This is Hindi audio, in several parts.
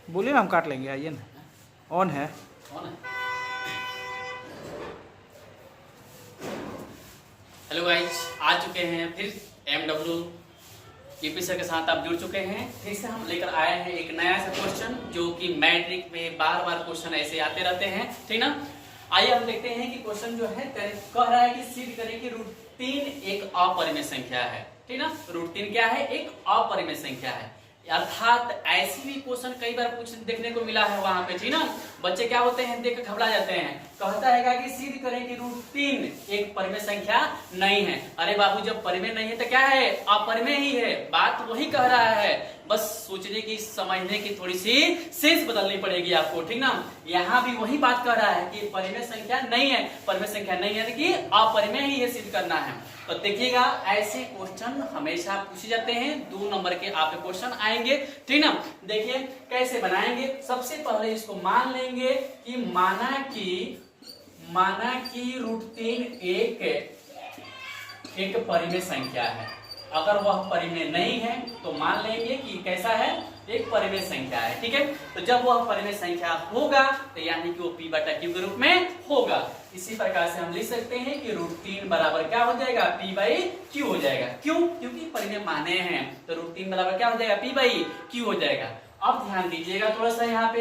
बोलिए ना, हम काट लेंगे, आइए ना। ऑन है। हेलो गाइस, आ चुके हैं फिर MW यूपी सर के साथ आप जुड़ चुके हैं। फिर से हम लेकर आए हैं एक नया सा क्वेश्चन जो कि मैट्रिक में बार बार क्वेश्चन ऐसे आते रहते हैं, ठीक ना। आइए हम देखते हैं कि क्वेश्चन जो है कह रहा है कि सिद्ध करें कि √3 एक अपरिमेय संख्या है, ठीक ना। √3 क्या है? एक अपरिमेय संख्या है। अर्थात ऐसी भी क्वेश्चन कई बार कुछ देखने को मिला है वहां पे, ठीक ना। बच्चे क्या होते हैं, देख कर घबरा जाते हैं। कहता है कि सिद्ध करें कि √3 एक परिमेय संख्या नहीं है। अरे बाबू, जब परिमेय नहीं है तो क्या है? अपरिमेय ही है। बात वही कह रहा है, बस सोचने की समझने की थोड़ी सी सेंस बदलनी पड़ेगी आपको, ठीक ना। यहाँ भी वही बात कह रहा है कि परिमेय संख्या नहीं है। परिमेय संख्या नहीं है कि अपरिमेय ही है, सिद्ध करना है। तो देखिएगा, ऐसे क्वेश्चन हमेशा पूछे जाते हैं। 2 नंबर के आपके क्वेश्चन आएंगे, ठीक ना। देखिए कैसे बनाएंगे। सबसे पहले इसको मान लेंगे कि माना कि √3 एक परिमेय संख्या है। अगर वह परिमेय नहीं है तो मान लेंगे कि कैसा है? एक परिमेय संख्या है, ठीक है। तो जब वह परिमेय संख्या होगा तो यानी कि वो P/Q के रूप में होगा। इसी प्रकार से हम लिख सकते हैं कि √3 बराबर क्या हो जाएगा? P/Q हो जाएगा। क्यों? क्योंकि परिमेय माने हैं, तो √3 बराबर क्या हो जाएगा? P/Q हो जाएगा। अब ध्यान दीजिएगा थोड़ा सा, यहाँ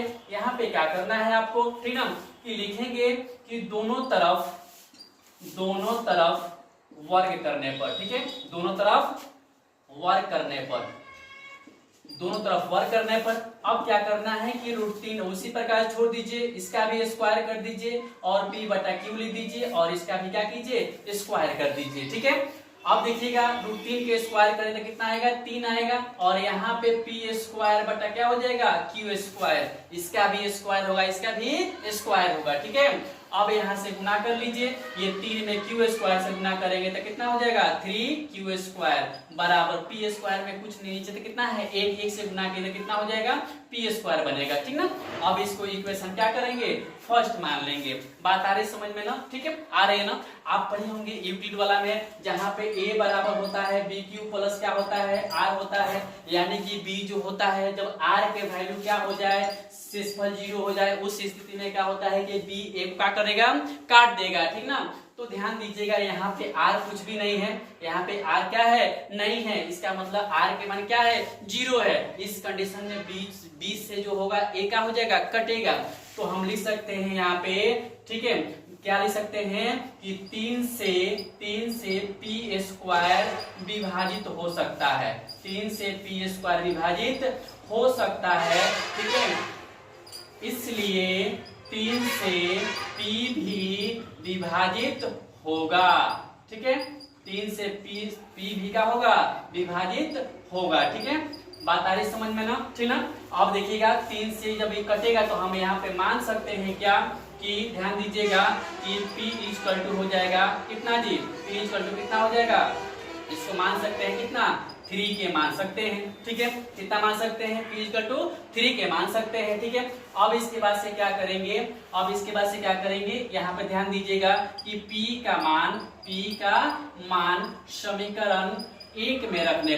पे क्या करना है आपको, ठीक ना, कि लिखेंगे कि दोनों तरफ वर्ग करने पर, ठीक है, दोनों तरफ वर्ग करने पर अब क्या करना है कि √3 उसी प्रकार छोड़ दीजिए, इसका भी स्क्वायर कर दीजिए और P/Q लिख दीजिए और इसका भी क्या कीजिए? स्क्वायर कर दीजिए, ठीक है। अब देखिएगा, √3 के स्क्वायर करें तो कितना आएगा? 3 आएगा। और यहाँ पे P² क्या हो जाएगा? Q²। इसका भी स्क्वायर होगा, इसका भी स्क्वायर होगा, ठीक है। अब यहाँ से गुना कर लीजिए, ये 3 में Q² से गुना करेंगे तो कितना हो जाएगा? 3Q² बराबर P² में कुछ नहीं, नीचे तो कितना है? 1 से गुना किए तो कितना हो जाएगा? P² बनेगा, ठीक ना। अब इसको इक्वेशन क्या करेंगे? फर्स्ट मान लेंगे। बात आ रही समझ में ना? ठीक है, आ रही है ना। आप पढ़े होंगे यूक्लिड वाला में, जहाँ पे A बराबर होता है BQ प्लस क्या होता है? R होता है। यानी कि B जो होता है, जब R के वैल्यू क्या हो जाए? शेषफल 0 हो जाए, उस स्थिति में क्या होता है कि B एक क्या करेगा? काट देगा, ठीक ना। तो ध्यान दीजिएगा, यहाँ पे R कुछ भी नहीं है, यहाँ पे R क्या है? नहीं है। इसका मतलब R के मान क्या है? 0 है। इस कंडीशन में 20 से जो होगा A क्या हो जाएगा? कटेगा। तो हम लिख सकते हैं यहाँ पे, ठीक है, क्या लिख सकते हैं कि 3 से P² विभाजित हो सकता है। 3 से P² विभाजित हो सकता है, ठीक है। इसलिए 3 से P भी विभाजित होगा, ठीक है। 3 से P भी क्या होगा? विभाजित होगा, ठीक है। बात आ रही समझ में ना? ठीक ना। अब देखिएगा, 3 से जब ये कटेगा तो हम यहाँ पे मान सकते हैं क्या कि ध्यान दीजिएगा कि P हो जाएगा कितना जी? P कितना हो जाएगा? इसको मान सकते हैं कितना? 3 के मान सकते हैं, ठीक है। कितना मान सकते हैं? P 3 के मान सकते हैं, ठीक है। अब इसके बाद से क्या करेंगे? यहाँ पे ध्यान दीजिएगा कि P का मान समीकरण 1 में रखने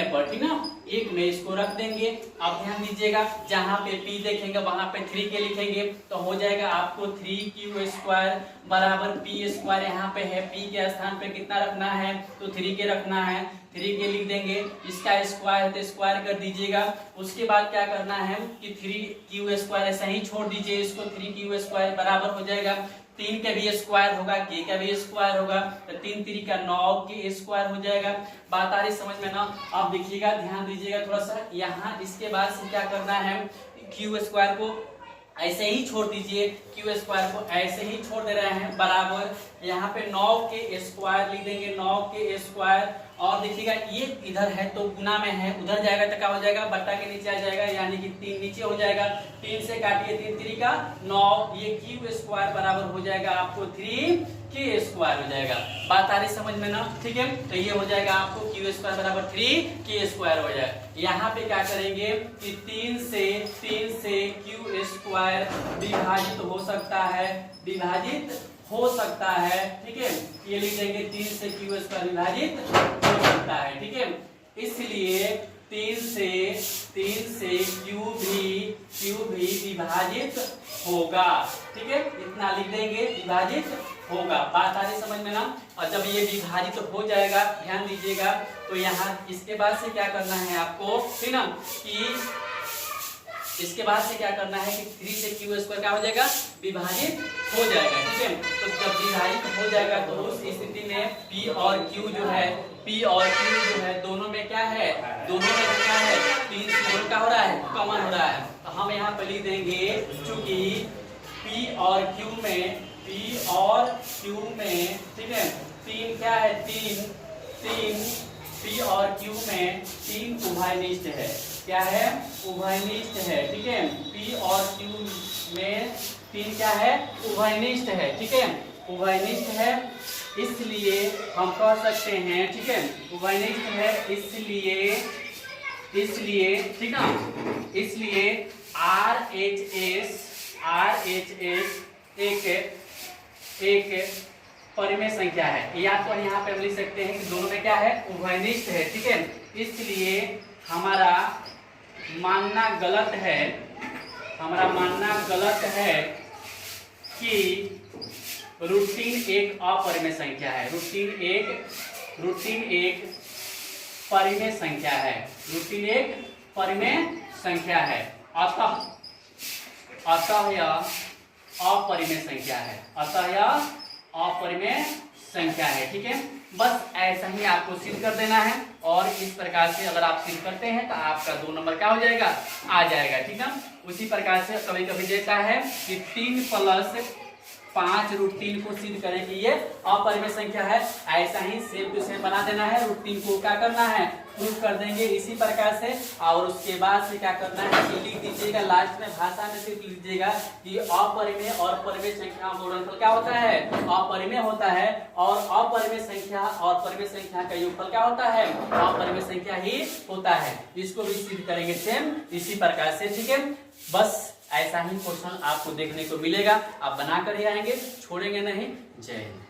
पर, ठीक ना, 1 में इसको रख देंगे। अब ध्यान दीजिएगा, जहां पे P देखेंगे वहां पे 3 के लिखेंगे तो हो जाएगा आपको 3Q² बराबर P²। यहाँ पे है P के स्थान पे कितना रखना है? तो 3 के रखना है, 3 के लिख देंगे। इसका स्क्वायर है तो स्क्वायर कर दीजिएगा। उसके बाद क्या करना है कि 3Q² ऐसा ही छोड़ दीजिए इसको। 3Q² बराबर हो जाएगा 3 का भी स्क्वायर होगा, K का भी स्क्वायर होगा, तो 3 3 का 9 के स्क्वायर हो जाएगा। बात आ रही समझ में ना? अब देखिएगा, ध्यान दीजिएगा थोड़ा सा, यहाँ इसके बाद से क्या करना है? Q² को ऐसे ही छोड़ दीजिए, Q² को ऐसे ही छोड़ दे रहे हैं बराबर, यहाँ पे 9 के स्क्वायर लिख देंगे, 9 के स्क्वायर। और देखिएगा, ये इधर है तो गुना में है, उधर जाएगा तो क्या हो जाएगा? बट्टा के नीचे आ जाएगा, यानी कि 3 नीचे हो जाएगा। 3 से काटिए, 3 3 का 9, ये Q² बराबर हो जाएगा आपको 3K² हो जाएगा। बात आ रही समझ में ना? ठीक है, तो ये हो जाएगा आपको Q² बराबर 3K² हो जाएगा। यहाँ पे क्या करेंगे कि 3 से Q² विभाजित हो सकता है, ठीक है। ये लिख देंगे 3 से Q² विभाजित हो सकता है, ठीक है। इसलिए 3 से होगा। ठीक है, इतना लिख देंगे, विभाजित होगा। बात आ रही समझ में ना। और जब ये विभाजित हो जाएगा, ध्यान दीजिएगा, तो यहाँ इसके बाद से क्या करना है आपको, ठीक ना, कि इसके बाद से क्या करना है कि 3 से क्यू स्क्वायर क्या हो जाएगा, विभाजित हो जाएगा। ठीक है, तो जब विभाजित हो जाएगा तो उस स्थिति में P और Q जो है, P और Q जो है दोनों में क्या है, दोनों में क्या है, 3 से दोनों का हो रहा है, कॉमन हो रहा है। तो हम यहाँ पे लिख देंगे, चूंकि P और Q में, ठीक है, 3 क्या है, 3 P और Q में 3 उभयनिष्ठ है। क्या है, उभयनिष्ठ है। ठीक है, P और Q में 3 क्या है, उभयनिष्ठ है। ठीक है, उभयनिष्ठ है, इसलिए हम कह सकते हैं, ठीक है, उभयनिष्ठ है, इसलिए ठीक ना, इसलिए RHS एक परिमेय संख्या है। या तो यहाँ पे हम लिख सकते हैं कि दोनों में क्या है, उभयनिष्ठ है। ठीक है, इसलिए हमारा मानना गलत है कि √3 एक अपरिमेय संख्या है। √3 एक परिमेय संख्या है। √3 एक परिमेय संख्या है। अतः यह अपरिमेय संख्या है। ठीक है, बस ऐसा ही आपको सिद्ध कर देना है। और इस प्रकार से अगर आप सिद्ध करते हैं तो आपका 2 नंबर क्या हो जाएगा, आ जाएगा। ठीक है, उसी प्रकार से कभी कभी देता है कि 3 + 5 √3 को सिद्ध करें कि ये अपरिमेय संख्या है। ऐसा ही सेम टू सेम बना देना है। √3 को क्या करना है, प्रूव कर देंगे इसी प्रकार से। और उसके बाद से क्या करना है कि लिख दीजिएगा, लास्ट में भाषा में सिर्फ लिख दीजिएगा कि अपरिमेय और परिमेय संख्या का गुणनफल क्या होता है, अपरिमेय होता है। और अपरिमेय संख्या और परिमेय संख्या का योगफल क्या होता है, अपरिमेय संख्या ही होता है। इसको भी सिद्ध करेंगे सेम इसी प्रकार से। ठीक है, बस ऐसा ही क्वेश्चन आपको देखने को मिलेगा। आप बनाकर ही आएंगे, छोड़ेंगे नहीं। जय हिंद।